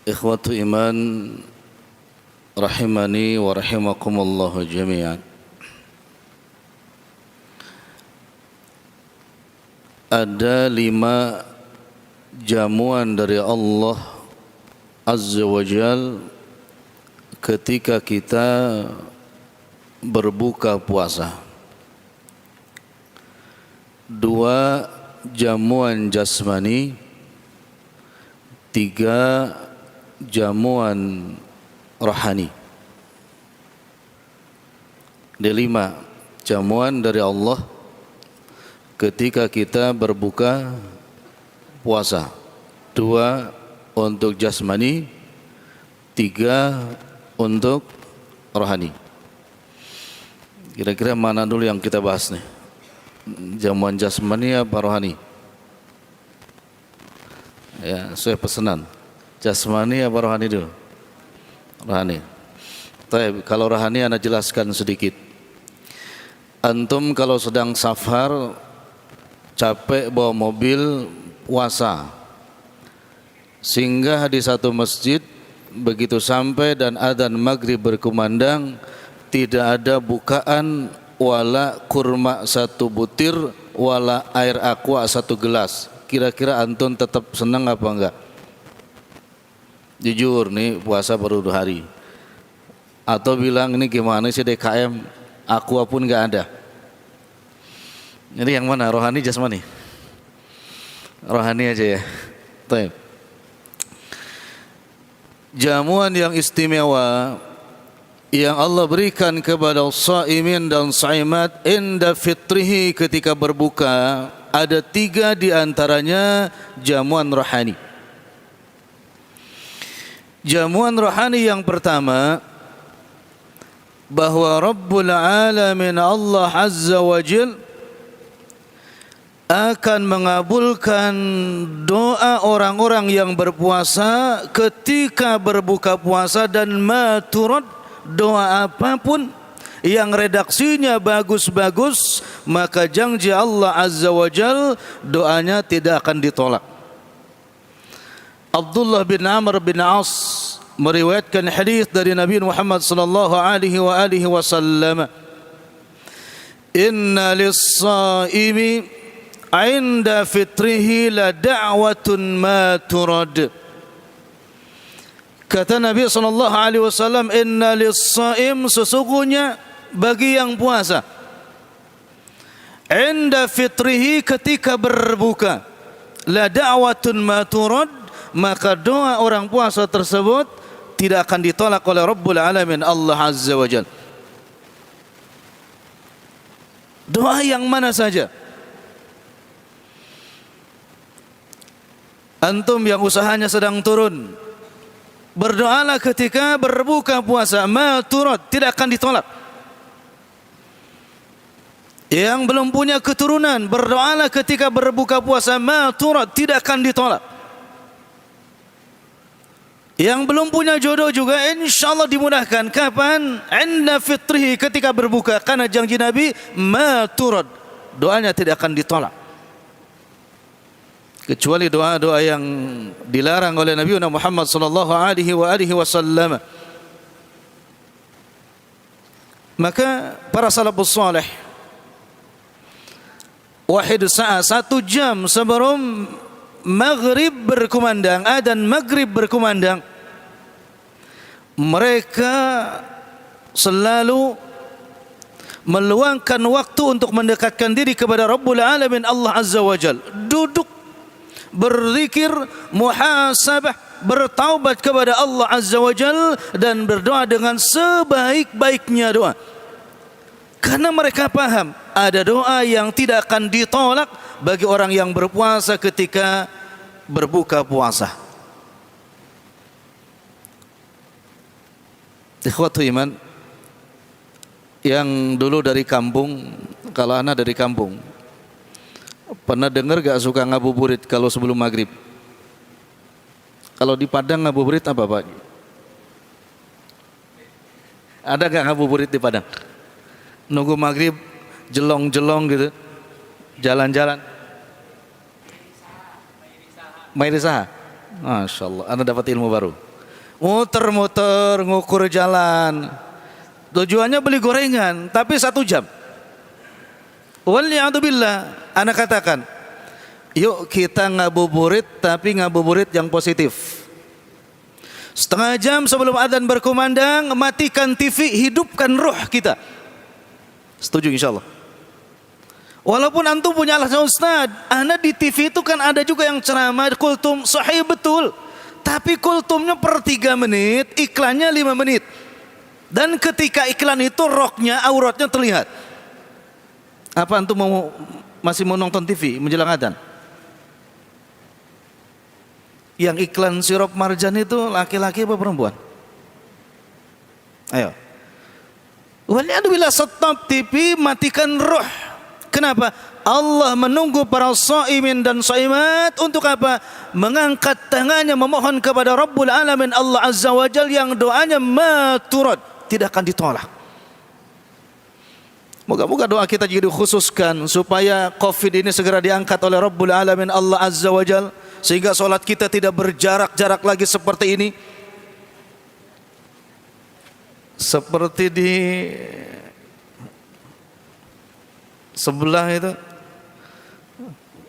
Ikhwatu iman rahimani wa rahimakumullahu jami'an. Ada 5 jamuan dari Allah Azza wa Jal ketika kita berbuka puasa. 2 jamuan jasmani, 3 jamuan rohani. Ada 5 jamuan dari Allah ketika kita berbuka puasa. 2 untuk jasmani, 3 untuk rohani. Kira-kira mana dulu yang kita bahas nih? Jamuan jasmani apa rohani? Ya, sesuai pesanan. Jasmani apa rohani dulu? Rohani. Tapi kalau rohani ana jelaskan sedikit. Antum kalau sedang safar, capek bawa mobil, puasa, singgah di satu masjid, begitu sampai dan adzan maghrib berkumandang, tidak ada bukaan wala kurma 1 butir wala air aqua 1 gelas. Kira-kira antum tetap senang apa enggak? Jujur nih, puasa baru 2 hari. Atau bilang ini gimana sih DKM, aqua pun enggak ada. Jadi yang mana, rohani jasmani? Rohani aja ya. Baik. Jamuan yang istimewa yang Allah berikan kepada shaimin dan shaimat inda fitrihi ketika berbuka, ada 3 di antaranya jamuan rohani. Jamuan rohani yang pertama, bahwa Rabbul Alamin Allah Azza wa Jal akan mengabulkan doa orang-orang yang berpuasa ketika berbuka puasa, dan maturad, doa apapun yang redaksinya bagus-bagus, maka janji Allah Azza wa Jal doanya tidak akan ditolak. Abdullah bin Amr bin As meriwayatkan hadis dari Nabi Muhammad sallallahu alaihi wasallam, inna lis-shaimi 'inda fitrihi la da'watun ma turad. Kata Nabi sallallahu alaihi wasallam, inna lis-shaim, sesungguhnya bagi yang puasa, 'inda fitrihi ketika berbuka, la da'watun ma turad, maka doa orang puasa tersebut tidak akan ditolak oleh Rabbul Alamin Allah Azza wa Jalla. Doa yang mana saja. Antum yang usahanya sedang turun, berdoalah ketika berbuka puasa, ma turad, tidak akan ditolak. Yang belum punya keturunan, berdoalah ketika berbuka puasa, ma turad, tidak akan ditolak. Yang belum punya jodoh juga insyaallah dimudahkan. Kapan? Inda fitrihi, ketika berbuka, karena janji Nabi ma turad, doanya tidak akan ditolak, kecuali doa-doa yang dilarang oleh Nabi Muhammad sallallahu alaihi wasallam. Maka para salafus saleh, wahid saat 1 jam sebelum maghrib berkumandang, adzan maghrib berkumandang, mereka selalu meluangkan waktu untuk mendekatkan diri kepada Rabbul Alamin Allah Azza wa Jal, duduk berzikir, muhasabah, bertaubat kepada Allah Azza wa Jal, dan berdoa dengan sebaik-baiknya doa. Karena mereka paham ada doa yang tidak akan ditolak bagi orang yang berpuasa ketika berbuka puasa. Ikhwatu iman yang dulu dari kampung, kalau anak dari kampung, pernah dengar gak suka ngabuburit kalau sebelum maghrib? Kalau di Padang ngabuburit apa Pak? Ada gak ngabuburit di Padang? Nunggu maghrib, jelong-jelong gitu, jalan-jalan. Mairisaha. Masya Allah, Anda dapat ilmu baru. muter-muter ngukur jalan. Tujuannya beli gorengan, tapi 1 jam. Waliyahdubillah, anak katakan, yuk kita ngabuburit, tapi ngabuburit yang positif. Setengah jam sebelum adzan berkumandang, matikan TV, hidupkan ruh kita. Setuju insyaAllah. Walaupun antum punya alasan, Ustaz, anak di TV itu kan ada juga yang ceramah, kultum, sahih betul. Tapi kultumnya per 3 menit, iklannya 5 menit. Dan ketika iklan itu roknya, auratnya terlihat. Apa antum masih mau nonton TV menjelang adzan? Yang iklan sirup marjan itu laki-laki apa perempuan? Ayo. Waliyadzubillah, stop TV, matikan ruh. Kenapa? Allah menunggu para shaimin dan shaimat untuk apa? Mengangkat tangannya memohon kepada Rabbul Alamin Allah Azza wa Jalla yang doanya maturad, tidak akan ditolak. Moga-moga doa kita jadi dikhususkan supaya Covid ini segera diangkat oleh Rabbul Alamin Allah Azza wa Jalla, sehingga solat kita tidak berjarak-jarak lagi seperti ini. Seperti di sebelah itu,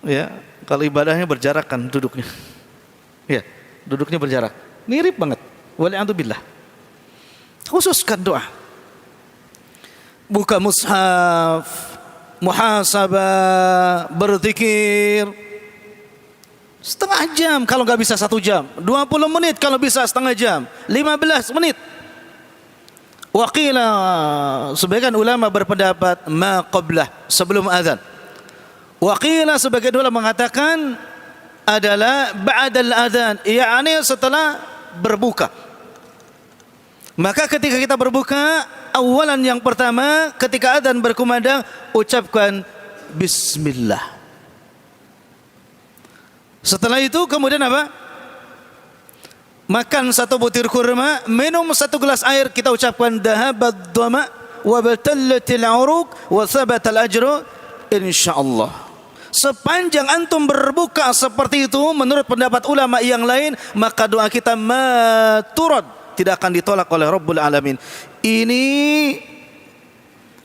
ya, kalau ibadahnya berjarak kan duduknya, ya, duduknya berjarak, mirip banget. Waliyadzubillah. Khususkan doa. Buka mushaf, muhasabah, berzikir. Setengah jam kalau nggak bisa 1 jam, 20 menit kalau bisa setengah jam, 15 menit. Waqila, sebagian ulama berpendapat ma qablah, sebelum azan. Waqila, sebagian ulama mengatakan adalah ba'dal azan, yakni setelah berbuka. Maka ketika kita berbuka, awalan yang pertama ketika azan berkumandang, ucapkan bismillah. Setelah itu kemudian apa? Makan 1 butir kurma, minum 1 gelas air, kita ucapkan dhahabad dhama wa batallatil uruq wa thabatal ajru insyaallah. Sepanjang antum berbuka seperti itu menurut pendapat ulama yang lain, maka doa kita maturad, tidak akan ditolak oleh Rabbul Alamin. Ini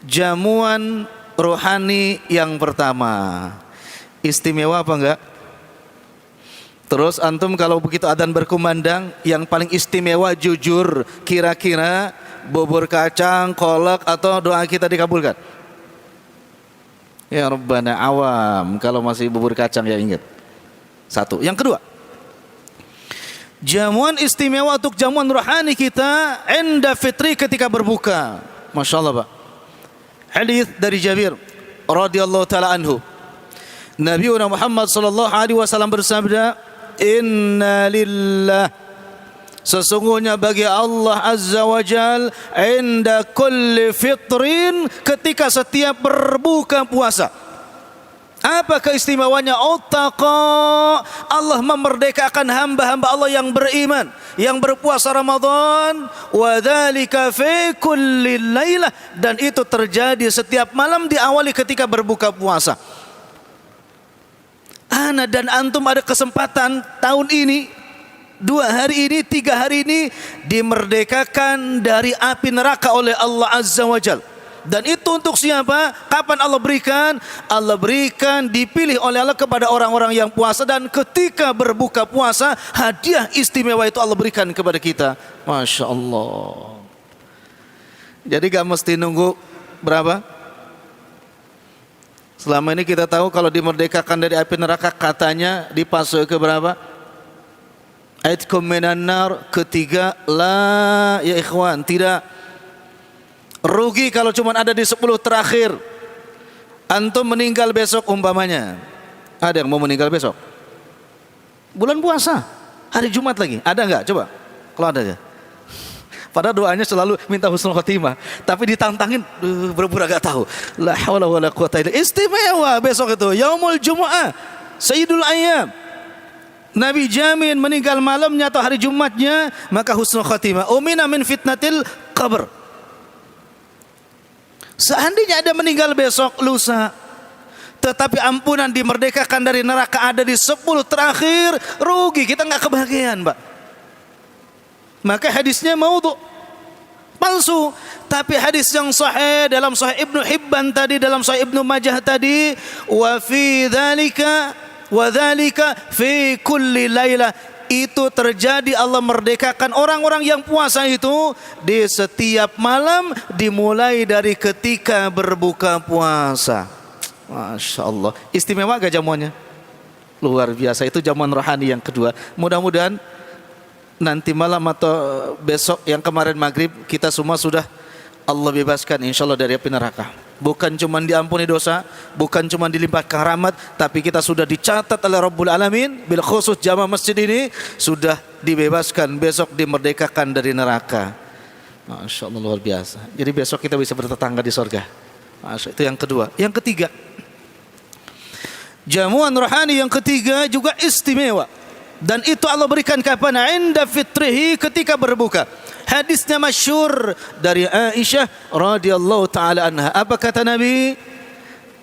jamuan rohani yang pertama. Istimewa apa enggak? Terus antum kalau begitu adzan berkumandang, yang paling istimewa jujur, kira-kira bubur kacang, kolak, atau doa kita dikabulkan? Ya Rabbana awam, kalau masih bubur kacang ya ingat. 1. Yang kedua, jamuan istimewa untuk jamuan rohani kita inda fitri, ketika berbuka. Masya Allah Pak. Hadis dari Jabir radhiyallahu taala anhu, Nabi Muhammad sallallahu alaihi wasallam bersabda, inna lillah, sesungguhnya bagi Allah Azza wa Jal, inda kulli fitrin, ketika setiap berbuka puasa. Apa keistimewanya? Uttaqa, Allah memerdekakan hamba-hamba Allah yang beriman, yang berpuasa Ramadan. Wa dzalika fi kulli lailah, dan itu terjadi setiap malam, diawali ketika berbuka puasa. Ana dan antum ada kesempatan tahun ini, 2 hari ini, 3 hari ini, dimerdekakan dari api neraka oleh Allah Azza wa Jal. Dan itu untuk siapa? Kapan Allah berikan? Allah berikan, dipilih oleh Allah kepada orang-orang yang puasa. Dan ketika berbuka puasa, hadiah istimewa itu Allah berikan kepada kita. Masya Allah. Jadi gak mesti nunggu berapa? Selama ini kita tahu kalau dimerdekakan dari api neraka, katanya dipasuk ke berapa? Aitkum minan nar, ketiga. La ya ikhwan, tidak. Rugi kalau cuma ada di 10 terakhir. Antum meninggal besok umpamanya. Ada yang mau meninggal besok? Bulan puasa, hari Jumat lagi. Ada enggak? Coba. Kalau ada ya. Padahal doanya selalu minta husnul khotimah, tapi ditantangin berbura gak tahu. La haula wala quwata illa billah. Istimewa besok itu Yaumul Jumu'ah, Sayyidul Ayyam. Nabi jamin meninggal malamnya atau hari Jumatnya, maka husnul khotimah. Umina min fitnatil qabr. Seandainya ada meninggal besok, lusa, tetapi ampunan dimerdekakan dari neraka ada di 10 terakhir, rugi, kita nggak kebahagiaan, Pak. Maka hadisnya maudhu, palsu. Tapi hadis yang sahih dalam Sahih Ibnu Hibban tadi, dalam Sahih Ibnu Majah tadi, wa fi dzalika wa dzalika fi kulli lailah, itu terjadi Allah merdekakan orang-orang yang puasa itu di setiap malam, dimulai dari ketika berbuka puasa. Masya Allah, istimewa gak jamuannya? Luar biasa. Itu jamuan rohani yang kedua. Mudah-mudahan nanti malam atau besok yang kemarin maghrib kita semua sudah Allah bebaskan insya Allah dari api neraka. Bukan cuma diampuni dosa, bukan cuma dilimpahkan rahmat, tapi kita sudah dicatat oleh Rabbul Alamin, bil khusus jamaah masjid ini sudah dibebaskan, besok dimerdekakan dari neraka. Masya Allah, luar biasa. Jadi besok kita bisa bertetangga di surga. Masya, itu yang kedua. Yang ketiga, jamuan rohani yang ketiga juga istimewa, dan itu Allah berikan kapan? Inda fitrihi, ketika berbuka. Hadisnya masyhur dari Aisyah radhiyallahu taala anha. Apa kata Nabi?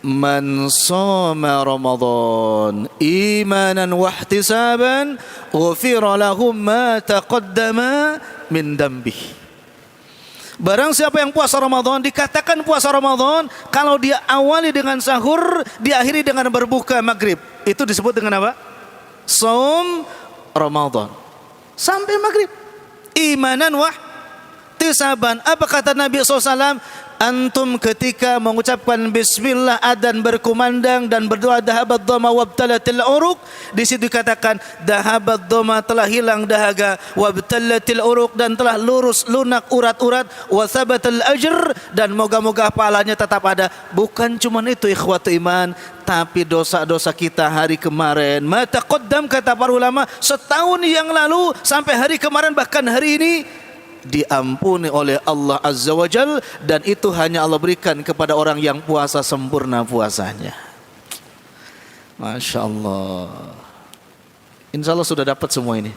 Man shoma Ramadan imanan wa ihtisaban ghufira lahu ma taqaddama min dambihi. Barang siapa yang puasa Ramadan, dikatakan puasa Ramadan kalau dia awali dengan sahur, diakhiri dengan berbuka maghrib. Itu disebut dengan apa? Shaum Ramadan. Sampai maghrib. Imanan wah tisaban. Apa kata Nabi SAW? Antum ketika mengucapkan bismillah, adzan berkumandang dan berdoa dahabat dhama wabtalatil uruq, di situ dikatakan dahabat dhama, telah hilang dahaga, wabtalatil uruq, dan telah lurus lunak urat-urat, wa thabatal ajr, dan moga-moga pahalanya tetap ada. Bukan cuma itu ikhwatu iman, tapi dosa-dosa kita hari kemarin, ma taqaddam, kata para ulama, setahun yang lalu sampai hari kemarin, bahkan hari ini diampuni oleh Allah Azza wa Jal, dan itu hanya Allah berikan kepada orang yang puasa sempurna puasanya. Masya Allah. Insya Allah sudah dapat semua ini.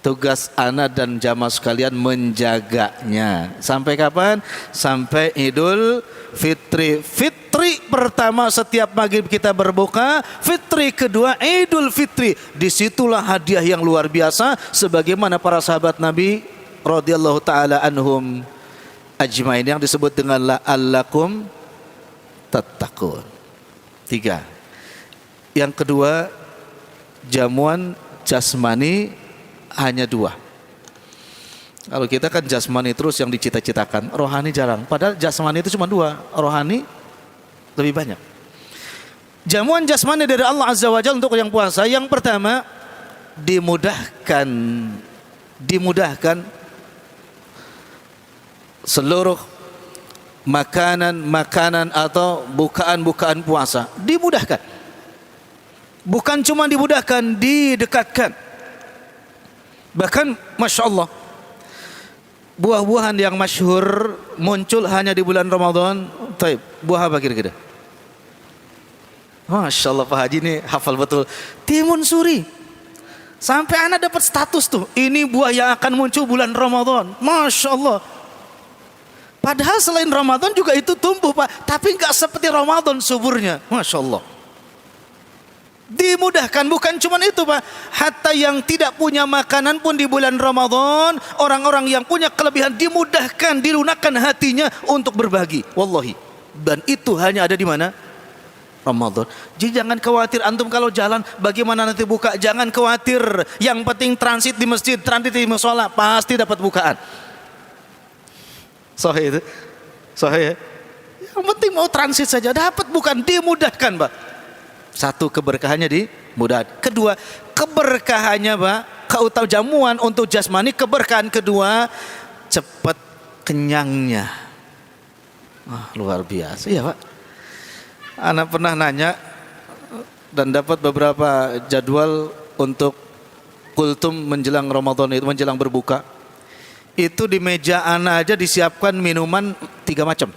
Tugas ana dan jamaah sekalian menjaganya. Sampai kapan? Sampai Idul Fitri. Fitri pertama setiap maghrib kita berbuka, fitri kedua Idul Fitri. Disitulah hadiah yang luar biasa, sebagaimana para sahabat Nabi radhiyallahu taala anhum ajmain yang disebut dengan la'allakum tattaqun. 3. Yang kedua, jamuan jasmani hanya 2. Kalau kita kan jasmani terus yang dicita-citakan, rohani jarang. Padahal jasmani itu cuma 2, rohani lebih banyak. Jamuan jasmani dari Allah Azza wa Jalla untuk yang puasa, yang pertama, dimudahkan seluruh makanan atau bukaan-bukaan puasa dimudahkan. Bukan cuma dimudahkan, didekatkan. Bahkan Masya Allah, buah-buahan yang masyhur muncul hanya di bulan Ramadan. Taib, buah apa kira-kira? Masya Allah, Pak Haji ini hafal betul. Timun suri. Sampai anak dapat status tuh, ini buah yang akan muncul bulan Ramadan. Masya Allah. Padahal selain Ramadan juga itu tumbuh, Pak, tapi enggak seperti Ramadan suburnya. Masya Allah. Dimudahkan, bukan cuma itu, Pak. Hatta yang tidak punya makanan pun di bulan Ramadan, orang-orang yang punya kelebihan dimudahkan, dilunakkan hatinya untuk berbagi. Wallahi. Dan itu hanya ada di mana? Ramadan. Jadi jangan khawatir antum kalau jalan bagaimana nanti buka. Jangan khawatir. Yang penting transit di masjid, transit di mushola, pasti dapat bukaan. Sahih itu, sahih ya. Yang penting mau transit saja dapat, bukan dimudahkan, Pak. Satu, keberkahannya dimudahkan. Kedua, keberkahannya, Pak, keutamaan jamuan untuk jasmani, keberkahan kedua, cepat kenyangnya. Luar biasa, ya Pak. Anak pernah nanya dan dapat beberapa jadwal untuk kultum menjelang Ramadan itu, menjelang berbuka. Itu di meja anak aja disiapkan minuman 3 macam.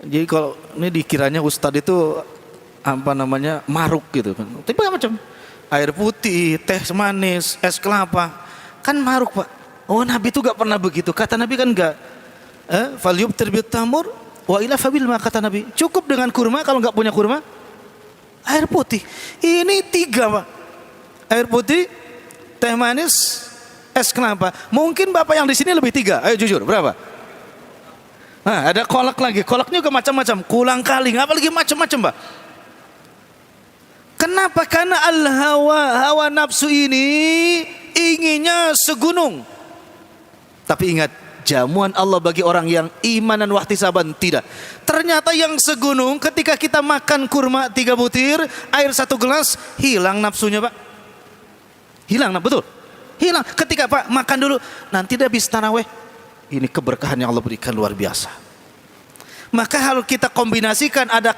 Jadi kalau ini dikiranya ustadz itu apa namanya, maruk gitu kan. 3 macam. Air putih, teh manis, es kelapa. Kan maruk, Pak. Oh, Nabi itu gak pernah begitu. Kata Nabi kan enggak. Falyubtir bit tamur wa ila fabil ma, kata Nabi. Cukup dengan kurma, kalau enggak punya kurma, air putih. Ini 3, Pak. Air putih, teh manis, Es kenapa? Mungkin Bapak yang di sini lebih 3. Ayo jujur, berapa? Nah, ada kolak lagi. Kolaknya juga macam-macam. Kulang kaling, apalagi macam-macam, Pak. Kenapa? Karena hawa nafsu ini inginnya segunung. Tapi ingat, jamuan Allah bagi orang yang iman dan wahtisaban tidak. Ternyata yang segunung ketika kita makan kurma 3 butir, air 1 gelas, hilang nafsunya, Pak. Hilang, betul. Hilang. Ketika Pak makan dulu, nanti dia habis tarawih. Ini keberkahan yang Allah berikan luar biasa. Maka kalau kita kombinasikan ada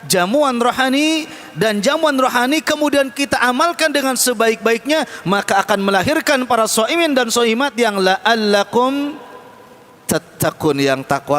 jamuan rohani dan jamuan rohani kemudian kita amalkan dengan sebaik-baiknya, maka akan melahirkan para shaimin dan shaimat yang la'allakum tattaqun, yang takwa.